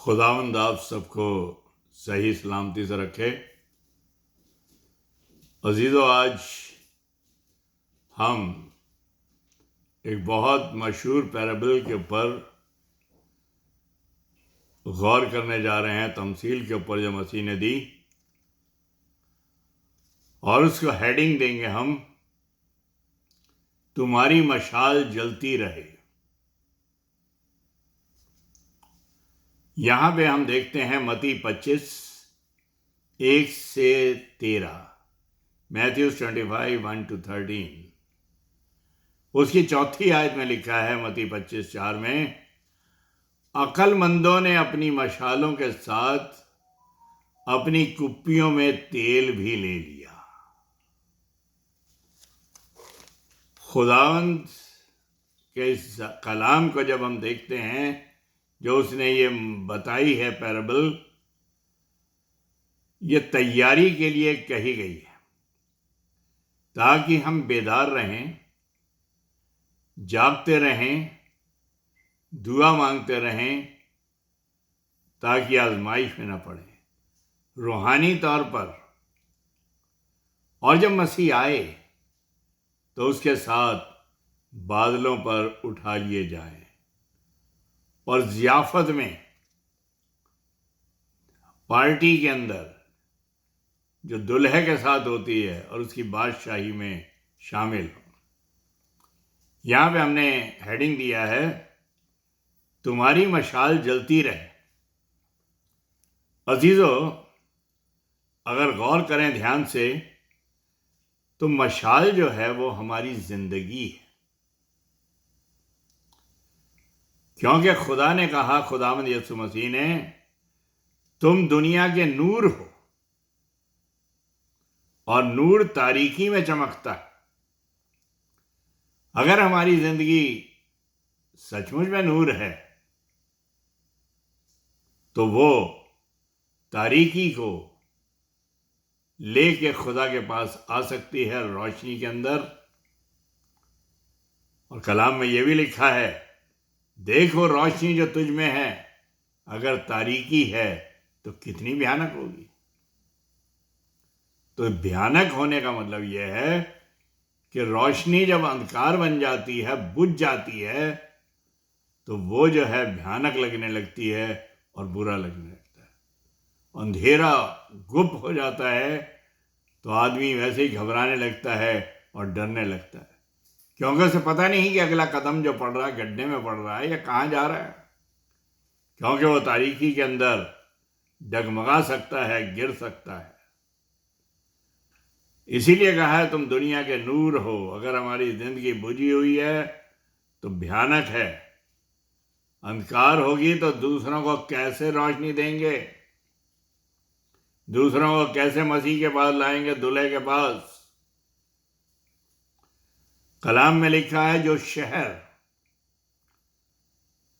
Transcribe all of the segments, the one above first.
खुदावंद आप सबको सही सलामती से रखे। अजीज़ों, आज हम एक बहुत मशहूर पैराबल के ऊपर गौर करने जा रहे हैं, तमसील के ऊपर जो मसीह ने दी, और उसको हेडिंग देंगे हम, तुम्हारी मशाल जलती रहे। यहां पे हम देखते हैं मत्ती 25:1-13, मैथ्यूज 25:1-13। उसकी चौथी आयत में लिखा है, मत्ती 25:4 में, अक्लमंदों ने अपनी मशालों के साथ अपनी कुप्पियों में तेल भी ले लिया। खुदावंद के इस कलाम को जब हम देखते हैं, जो उसने ये बताई है पैराबल, ये तैयारी के लिए कही गई है, ताकि हम बेदार रहें, जागते रहें, दुआ मांगते रहें, ताकि आजमाइश में न पड़े रूहानी तौर पर। और जब मसीह आए तो उसके साथ बादलों पर उठा लिए जाएं, और ज़ियाफत में, पार्टी के अंदर जो दुल्हे के साथ होती है, और उसकी बादशाही में शामिल हो। यहां पे हमने हेडिंग दिया है, तुम्हारी मशाल जलती रहे। अजीजों, अगर गौर करें ध्यान से, तो मशाल जो है वो हमारी जिंदगी है। क्योंकि खुदा ने कहा, खुदावंद यीशु मसीह ने, तुम दुनिया के नूर हो, और नूर तारीकी में चमकता है। अगर हमारी जिंदगी सचमुच में नूर है, तो वो तारीकी को लेके खुदा के पास आ सकती है रोशनी के अंदर। और कलाम में ये भी लिखा है, देखो रोशनी जो तुझ में है, अगर तारीकी है तो कितनी भयानक होगी। तो भयानक होने का मतलब यह है कि रोशनी जब अंधकार बन जाती है, बुझ जाती है, तो वो जो है भयानक लगने लगती है और बुरा लगने लगता है। अंधेरा गुप्त हो जाता है तो आदमी वैसे ही घबराने लगता है और डरने लगता है, क्योंकि उसे पता नहीं कि अगला कदम जो पड़ रहा है गड्ढे में पड़ रहा है या कहाँ जा रहा है। क्योंकि वो तारीकी के अंदर डगमगा सकता है, गिर सकता है। इसीलिए कहा है, तुम दुनिया के नूर हो। अगर हमारी जिंदगी बुझी हुई है तो भयानक है। अंधकार होगी तो दूसरों को कैसे रोशनी देंगे, दूसरों को कैसे मसीह के पास लाएंगे, दूल्हे के पास। कलाम में लिखा है, जो शहर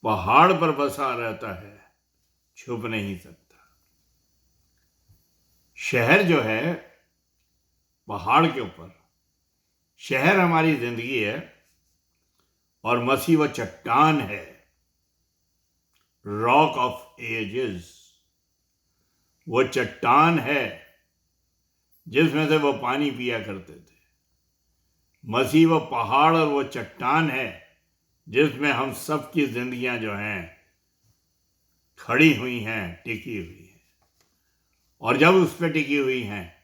पहाड़ पर बसा रहता है छुप नहीं सकता। शहर जो है पहाड़ के ऊपर, शहर हमारी जिंदगी है, और मसीह वो चट्टान है, रॉक ऑफ एजेस। वो चट्टान है जिसमें से वो पानी पिया करते थे। मसीह वो पहाड़ और वो चट्टान है जिसमें हम सबकी जिंदगियां जो हैं खड़ी हुई हैं, टिकी हुई हैं। और जब उस पर टिकी हुई हैं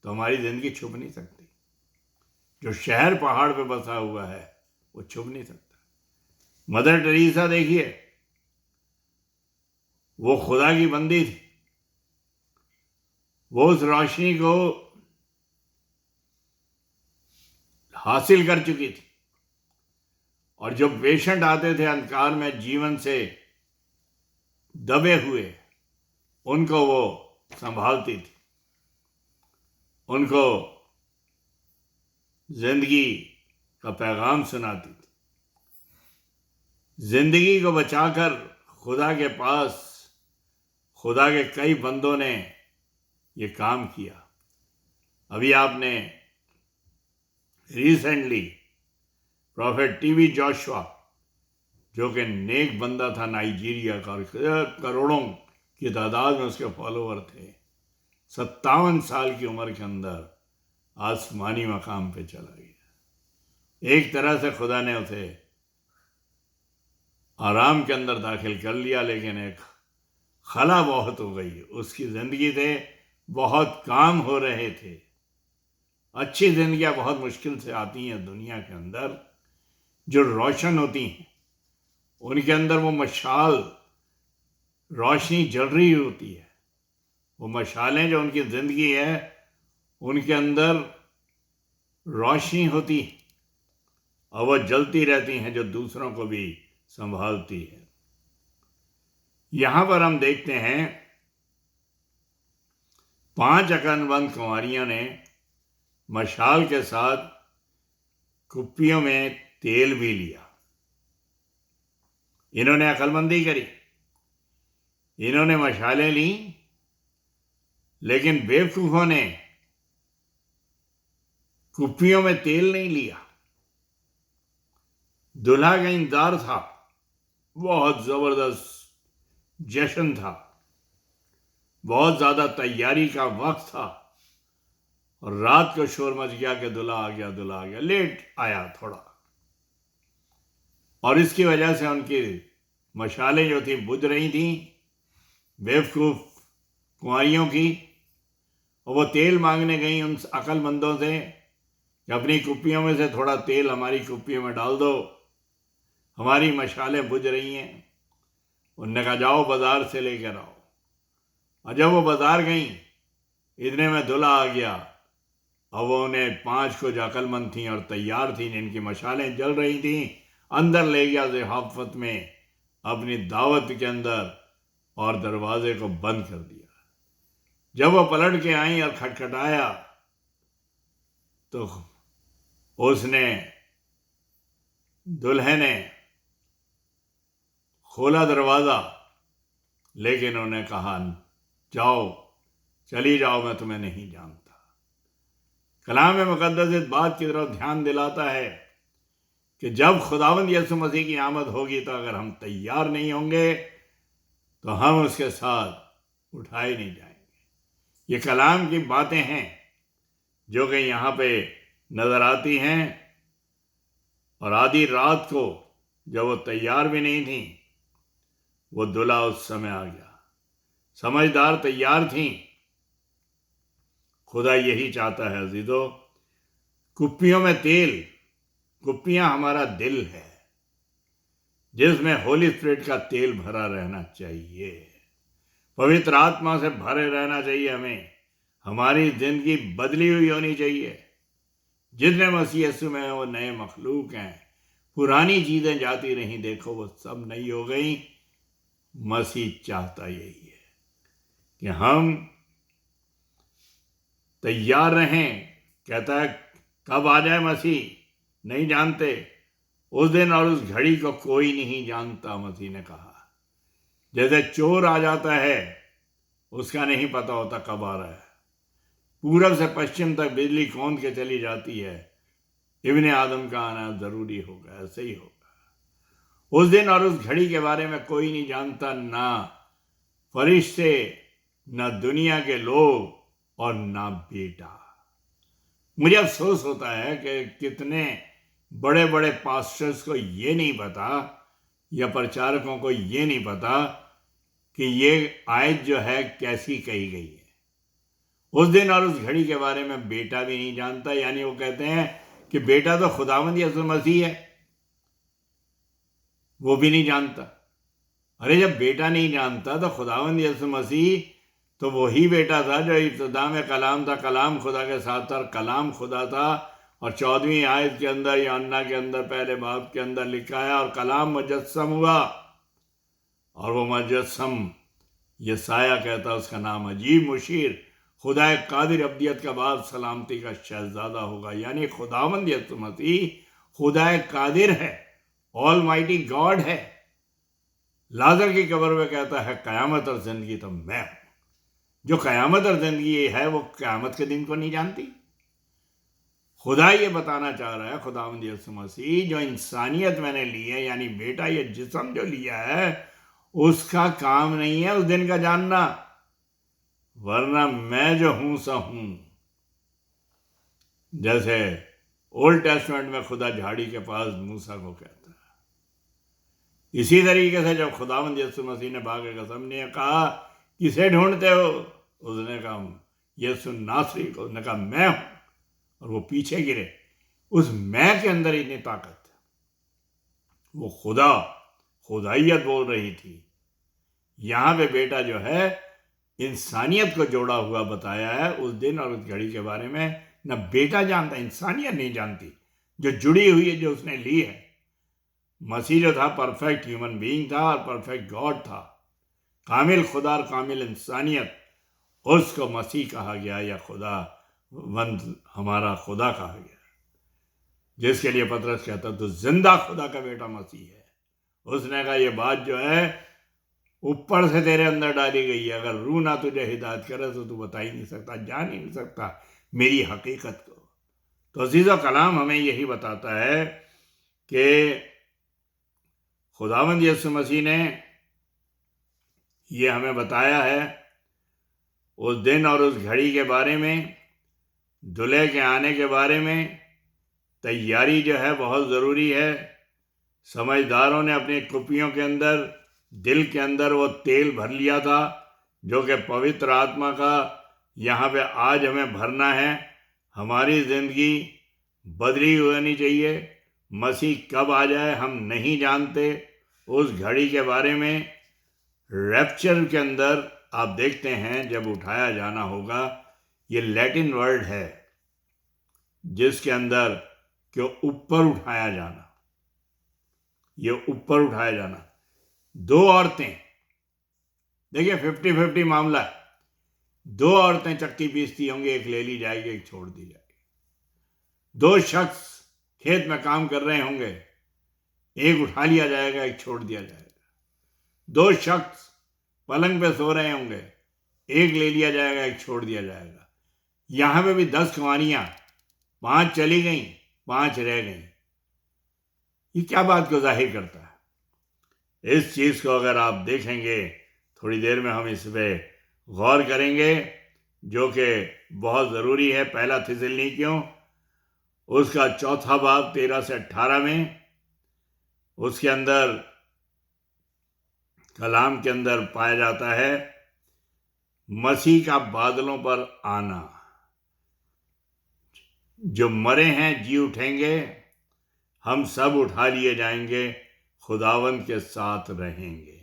तो हमारी जिंदगी छुप नहीं सकती। जो शहर पहाड़ पे बसा हुआ है वो छुप नहीं सकता। मदर टेरेसा देखिए, वो खुदा की बंदी थी। वो उस रोशनी को हासिल कर चुकी थी, और जो पेशेंट आते थे अंधकार में जीवन से दबे हुए, उनको वो संभालती थी, उनको जिंदगी का पैगाम सुनाती थी। जिंदगी को बचाकर खुदा के पास, खुदा के कई बंदों ने ये काम किया। अभी आपने रिसेंटली प्रॉफेट टीबी जोशुआ जो कि नेक बंदा था नाइजीरिया का, और करोड़ों की तादाद में उसके फॉलोवर थे, 57 साल की उम्र के अंदर आसमानी मकाम पे चला गया। एक तरह से खुदा ने उसे आराम के अंदर दाखिल कर लिया, लेकिन एक खला बहुत हो गई। उसकी ज़िंदगी से बहुत काम हो रहे थे। अच्छी जिंदगियां बहुत मुश्किल से आती हैं दुनिया के अंदर। जो रोशन होती हैं उनके अंदर वो मशाल रोशनी जल रही होती है। वो मशालें जो उनकी ज़िंदगी है उनके अंदर रोशनी होती है और वह जलती रहती हैं, जो दूसरों को भी संभालती है। यहां पर हम देखते हैं 5 अकलमंद कुंवारियों ने मशाल के साथ कुप्पियों में तेल भी लिया। इन्होंने अकलमंदी करी, इन्होंने मशालें ली, लेकिन बेवकूफों ने कुप्पियों में तेल नहीं लिया। दूल्हा का इंतजार था, बहुत जबरदस्त जश्न था, बहुत ज्यादा तैयारी का वक्त था, और रात को शोर मच गया कि दूल्हा आ गया, दूल्हा आ गया। लेट आया थोड़ा, और इसकी वजह से उनकी मशालें जो थी बुझ रही थी बेवकूफ कुंवारियों की। और वो तेल मांगने गई उन अक्लमंदों से कि अपनी कुप्पियों में से थोड़ा तेल हमारी कुप्पियों में डाल दो, हमारी मशालें बुझ रही हैं। उनने कहा जाओ बाजार से लेकर आओ। और जब वो बाजार गई इतने में दूल्हा आ गया। अब वो उन्हें 5 को जो अक्लमंद थी और तैयार थी, जिनकी मशालें जल रही थी, अंदर ले गया ज़िहाफ़त में अपनी दावत के अंदर और दरवाजे को बंद कर दिया। जब वो पलट के आई और खटखटाया तो उसने दुल्हे ने खोला दरवाज़ा, लेकिन उन्हें कहा जाओ, चली जाओ, मैं तुम्हें नहीं जानता। कलाम मुक़द्दस इस बात की तरफ ध्यान दिलाता है कि जब खुदावंद यीशु मसीह की आमद होगी तो अगर हम तैयार नहीं होंगे तो हम उसके साथ उठाए नहीं जाएंगे। ये कलाम की बातें हैं जो कि यहाँ पे नज़र आती हैं। और आधी रात को जब वो तैयार भी नहीं थी, वो दूल्हा उस समय आ गया। समझदार तैयार थी। खुदा यही चाहता है अजीजों, कुप्पियों में तेल, कुप्पियां हमारा दिल है जिसमें होली स्पिरिट का तेल भरा रहना चाहिए, पवित्र आत्मा से भरे रहना चाहिए। हमें हमारी जिंदगी बदली हुई होनी चाहिए। जितने मसीह यीशु में वो नए मखलूक हैं। पुरानी चीजें जाती रही, देखो वो सब नई हो गई। मसीह चाहता यही है कि हम तैयार रहें। कहता है कब आ जाए मसीह नहीं जानते, उस दिन और उस घड़ी को कोई नहीं जानता। मसीह ने कहा जैसे चोर आ जाता है, उसका नहीं पता होता कब आ रहा है। पूरब से पश्चिम तक बिजली कौंध के चली जाती है, इब्ने आदम का आना जरूरी होगा, ऐसे ही होगा। उस दिन और उस घड़ी के बारे में कोई नहीं जानता, ना फरिश्ते, ना दुनिया के लोग और ना बेटा। मुझे अफसोस होता है कि कितने बड़े बड़े पास्टर्स को ये नहीं पता या प्रचारकों को ये नहीं पता कि ये आयत जो है कैसी कही गई है। उस दिन और उस घड़ी के बारे में बेटा भी नहीं जानता। यानी वो कहते हैं कि बेटा तो खुदावंद यीशु मसीह है, वो भी नहीं जानता। अरे जब बेटा नहीं जानता तो खुदावंद यीशु मसीह तो वही बेटा था जो इब्तिदा में कलाम था, कलाम खुदा के साथ था, कलाम खुदा था। और 14वीं आयत के अंदर यूहन्ना के अंदर पहले बाब के अंदर लिखा है, और कलाम मुजस्सम हुआ। और वो मुजस्सम यसाया कहता, उसका नाम अजीब मुशीर, खुदा कादिर, अब्दियत का बाप, सलामती का शहजादा होगा। यानी खुदावंद यीशु मसीह खुदा कादिर है, ऑल माइटी गॉड है। लाजर की कब्र में कहता है कयामत और जिंदगी तो मैं हूं। जो कयामत और जिंदगी है वो कयामत के दिन को नहीं जानती। खुदा ये बताना चाह रहा है, खुदावंद यीशु मसीह, जो इंसानियत मैंने ली है, यानी बेटा ये जिस्म जो लिया है, उसका काम नहीं है उस दिन का जानना, वरना मैं जो हूं सा हूं। जैसे ओल्ड टेस्टमेंट में खुदा झाड़ी के पास मूसा को कहता है, इसी तरीके से जब खुदावंद यीशु मसीह ने भागे कसम ने कहा किसे ढूंढते हो, उसने कहा यीशु नासरी को, उसने कहा मैं हूं, और वो पीछे गिरे। उस मैं के अंदर इतनी ताकत है, वो खुदाइयत बोल रही थी। यहां पे बेटा जो है इंसानियत को जोड़ा हुआ बताया है उस दिन और उस घड़ी के बारे में। न बेटा जानता, इंसानियत नहीं जानती जो जुड़ी हुई है, जो उसने ली है। मसीह जो था परफेक्ट ह्यूमन बीइंग था और परफेक्ट गॉड था, कामिल खुदा और कामिल इंसानियत, उसको मसीह कहा गया या खुदा वंद हमारा खुदा कहा गया, जिसके लिए पतरस कहता तो जिंदा खुदा का बेटा मसीह है। उसने कहा ये बात जो है ऊपर से तेरे अंदर डाली गई है, अगर रूह ना तुझे हिदायत करे तो तू बता ही नहीं सकता, जान ही नहीं सकता मेरी हकीकत को। तो अजीज़ो कलाम हमें यही बताता है कि खुदावंद यीशु मसीह ने ये हमें बताया है उस दिन और उस घड़ी के बारे में, दूल्हे के आने के बारे में। तैयारी जो है बहुत ज़रूरी है। समझदारों ने अपनी कुप्पियों के अंदर, दिल के अंदर वो तेल भर लिया था जो कि पवित्र आत्मा का यहाँ पे आज हमें भरना है। हमारी ज़िंदगी बदली होनी चाहिए। मसीह कब आ जाए हम नहीं जानते। उस घड़ी के बारे में रैप्चर के अंदर आप देखते हैं जब उठाया जाना होगा, ये लैटिन वर्ड है जिसके अंदर क्यों ऊपर उठाया जाना, ये ऊपर उठाया जाना। दो औरतें, देखिए 50-50 मामला है। दो औरतें चक्की पीसती होंगी, एक ले ली जाएगी, एक छोड़ दी जाएगी। दो शख्स खेत में काम कर रहे होंगे, एक उठा लिया जाएगा, एक छोड़ दिया जाएगा। दो शख्स पलंग पे सो रहे होंगे, एक ले लिया जाएगा, एक छोड़ दिया जाएगा। यहां पे भी 10 कुंवारियां, 5 चली गई, 5 रह गई। ये क्या बात को जाहिर करता है? इस चीज को अगर आप देखेंगे, थोड़ी देर में हम इस पे गौर करेंगे, जो कि बहुत ज़रूरी है। पहला थिस्सलुनीकियों उसका 4 बाब 13 से 18 में, उसके अंदर कलाम के अंदर पाया जाता है मसीह का बादलों पर आना। जो मरे हैं जी उठेंगे, हम सब उठा लिए जाएंगे, खुदावंद के साथ रहेंगे।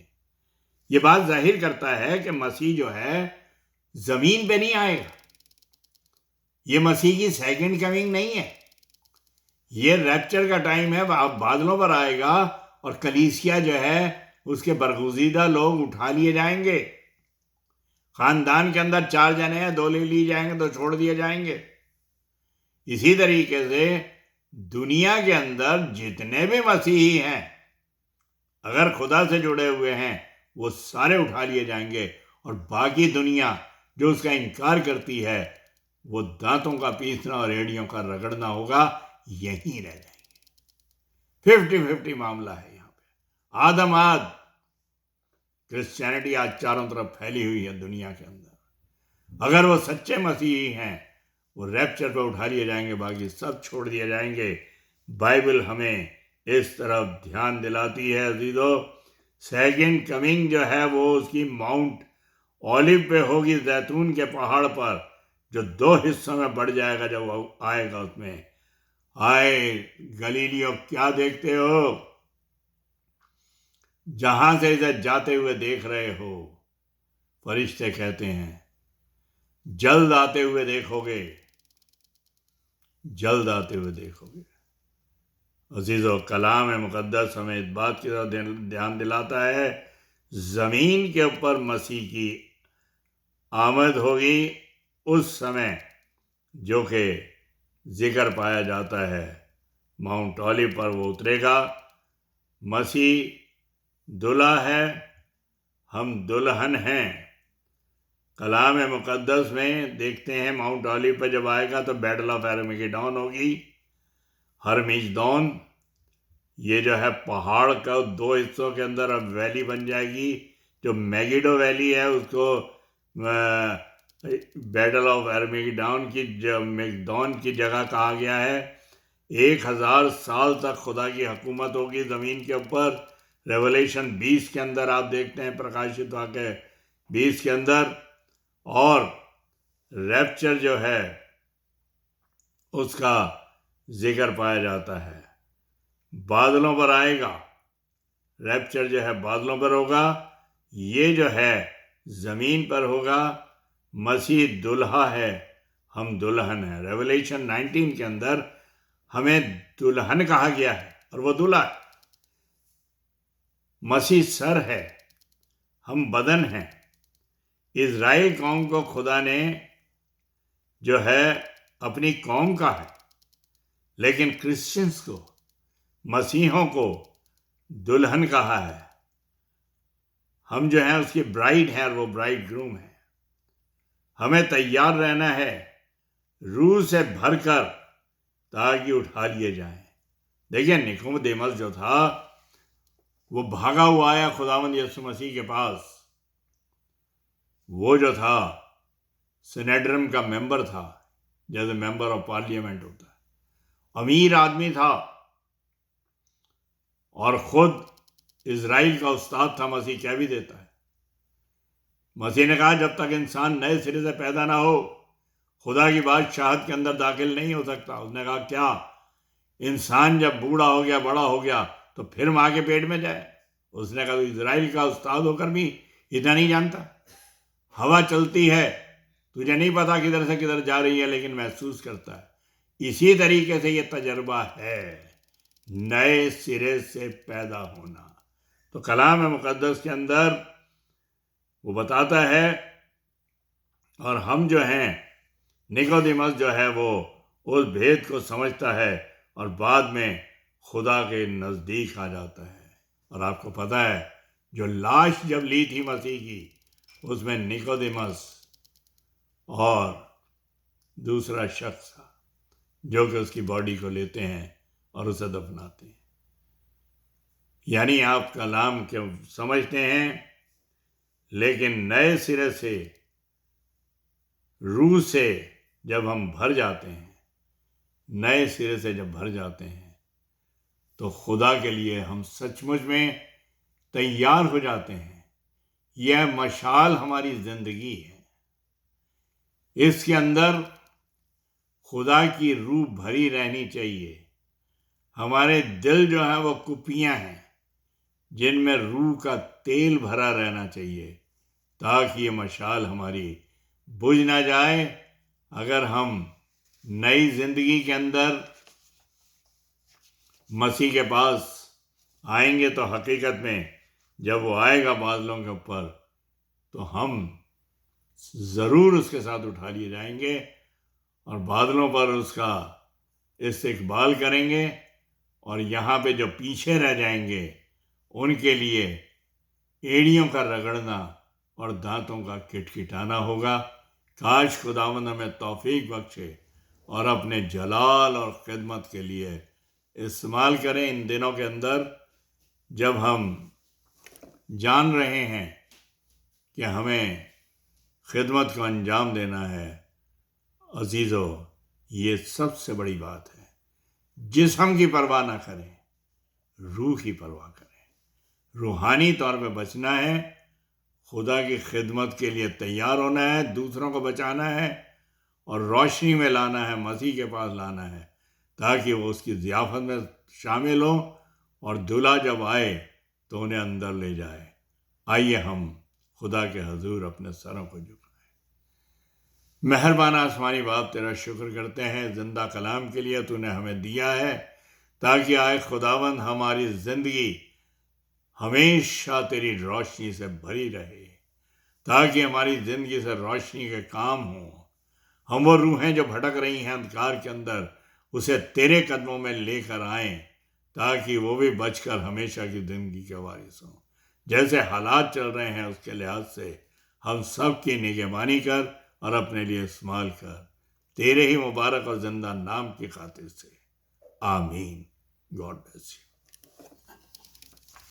ये बात जाहिर करता है कि मसीह जो है जमीन पे नहीं आएगा। ये मसीह की सेकंड कमिंग नहीं है, ये रैप्चर का टाइम है। अब बादलों पर आएगा और कलीसिया जो है उसके बरगुजीदा लोग उठा लिए जाएंगे। खानदान के अंदर 4 जने हैं, 2 ले लिए जाएंगे, 2 छोड़ दिए जाएंगे। इसी तरीके से दुनिया के अंदर जितने भी मसीही हैं, अगर खुदा से जुड़े हुए हैं, वो सारे उठा लिए जाएंगे। और बाकी दुनिया जो उसका इनकार करती है, वो दांतों का पीसना और एड़ियों का रगड़ना होगा, यहीं रह जाएंगे। 50-50 मामला है यहाँ पे। आदम आद क्रिश्चियनिटी आज चारों तरफ फैली हुई है दुनिया के अंदर। अगर वो सच्चे मसीही हैं, वो रैप्चर पे उठा लिए जाएंगे, बाकी सब छोड़ दिए जाएंगे। बाइबल हमें इस तरफ ध्यान दिलाती है अजीजों। सेकंड कमिंग जो है वो उसकी माउंट ओलिव पे होगी, जैतून के पहाड़ पर, जो 2 हिस्सों में बढ़ जाएगा जब वो आएगा। उसमें आए गलीलियों, क्या देखते हो? जहां से इसे जाते हुए देख रहे हो, फरिश्ते कहते हैं जल्द आते हुए देखोगे, जल्द आते हुए देखोगे। अजीज़ों, कलाम मुक़द्दस हमें इस बात की तरफ ध्यान दिलाता है, ज़मीन के ऊपर मसीह की आमद होगी उस समय, जो कि जिक्र पाया जाता है माउंट ओलिव पर वो उतरेगा। मसीह दूल्हा है, हम दुल्हन हैं। कलाम मुक़द्दस में देखते हैं माउंट ऑलिव पर जब आएगा तो बैटल ऑफ हैरमेगेडोन होगी। हरमिजदौन ये जो है पहाड़ का 2 हिस्सों के अंदर अब वैली बन जाएगी। जो मैगिडो वैली है उसको बैटल ऑफ हैरमेगेडोन की मैगडोन की जगह कहा गया है। 1000 साल तक खुदा की हुकूमत होगी ज़मीन के ऊपर। रेवलेशन 20 के अंदर आप देखते हैं, प्रकाशित वाक़या 20 के अंदर। और रैप्चर जो है उसका जिक्र पाया जाता है। बादलों पर आएगा, रैप्चर जो है बादलों पर होगा। ये जो है ज़मीन पर होगा। मसीह दुल्हा है, हम दुल्हन हैं। रेवलेशन 19 के अंदर हमें दुल्हन कहा गया है और वो दूल्हा है। मसीह सर है, हम बदन हैं। इज़राइल कौम को खुदा ने जो है अपनी कौम का है, लेकिन क्रिश्चियंस को, मसीहों को दुल्हन कहा है। हम जो हैं उसकी ब्राइड हैं और वो ब्राइड ग्रूम है। हमें तैयार रहना है रूह से भरकर ताकि उठा लिए जाएं। देखिए निकोदेमस जो था वो भागा हुआ आया खुदावंद यीशु मसीह के पास। वो जो था सिनेड्रम का मेंबर था, जैसे मेंबर ऑफ पार्लियामेंट होता है। अमीर आदमी था और खुद इज़राइल का उस्ताद था। मसीह कह भी देता है, मसीह ने कहा जब तक इंसान नए सिरे से पैदा ना हो खुदा की बादशाहत के अंदर दाखिल नहीं हो सकता। उसने कहा क्या इंसान जब बूढ़ा हो गया, बड़ा हो गया तो फिर माँ के पेट में जाए? उसने कहा तो इज़राइल का उस्ताद होकर भी इतना नहीं जानता? हवा चलती है, तुझे नहीं पता किधर से किधर जा रही है, लेकिन महसूस करता है। इसी तरीके से ये तजर्बा है नए सिरे से पैदा होना। तो कलाम मुक़द्दस के अंदर वो बताता है, और हम जो हैं, निकोदेमस जो है वो उस भेद को समझता है और बाद में खुदा के नज़दीक आ जाता है। और आपको पता है जो लाश जब ली थी मसीह की, उसमें निकोदेमस और दूसरा शख्स था जो कि उसकी बॉडी को लेते हैं और उसे दफनाते हैं। यानी आप कलाम के समझते हैं, लेकिन नए सिरे से रूह से जब हम भर जाते हैं, नए सिरे से जब भर जाते हैं, तो खुदा के लिए हम सचमुच में तैयार हो जाते हैं। यह मशाल हमारी ज़िंदगी है, इसके अंदर खुदा की रूह भरी रहनी चाहिए। हमारे दिल जो है वो कुपियाँ हैं जिनमें रूह का तेल भरा रहना चाहिए, ताकि ये मशाल हमारी बुझ ना जाए। अगर हम नई ज़िंदगी के अंदर मसीह के पास आएंगे तो हकीकत में जब वो आएगा बादलों के ऊपर, तो हम ज़रूर उसके साथ उठा लिए जाएंगे और बादलों पर उसका इस्तकबाल करेंगे। और यहाँ पे जो पीछे रह जाएंगे उनके लिए एड़ियों का रगड़ना और दांतों का किटकिटाना होगा। काश खुदावंद हमें तौफीक बख्शे और अपने जलाल और ख़िदमत के लिए इस्तेमाल करें इन दिनों के अंदर, जब हम जान रहे हैं कि हमें ख़िदमत को अंजाम देना है। अजीज़ों, ये सबसे बड़ी बात है। जिस्म की परवाह ना करें, रूह की परवाह करें। रूहानी तौर पे बचना है, खुदा की खिदमत के लिए तैयार होना है, दूसरों को बचाना है और रोशनी में लाना है, मसीह के पास लाना है, ताकि वो उसकी ज़ियाफ़त में शामिल हों और दूल्हा जब आए तो उन्हें अंदर ले जाए। आइए हम खुदा के हजूर अपने सरों को झुकाएं। मेहरबान आसमानी बाप, तेरा शुक्र करते हैं ज़िंदा कलाम के लिए तूने हमें दिया है, ताकि आए खुदावंद हमारी ज़िंदगी हमेशा तेरी रोशनी से भरी रहे, ताकि हमारी ज़िंदगी से रोशनी के काम हों। हम वो रूहें जो भटक रही हैं अंधकार के अंदर, उसे तेरे कदमों में लेकर आएं, ताकि वो भी बचकर हमेशा की ज़िंदगी के वारिस हों। जैसे हालात चल रहे हैं उसके लिहाज से हम सब की निगहबानी कर और अपने लिए इस्तेमाल कर, तेरे ही मुबारक और जिंदा नाम की खातिर से। आमीन। God bless you.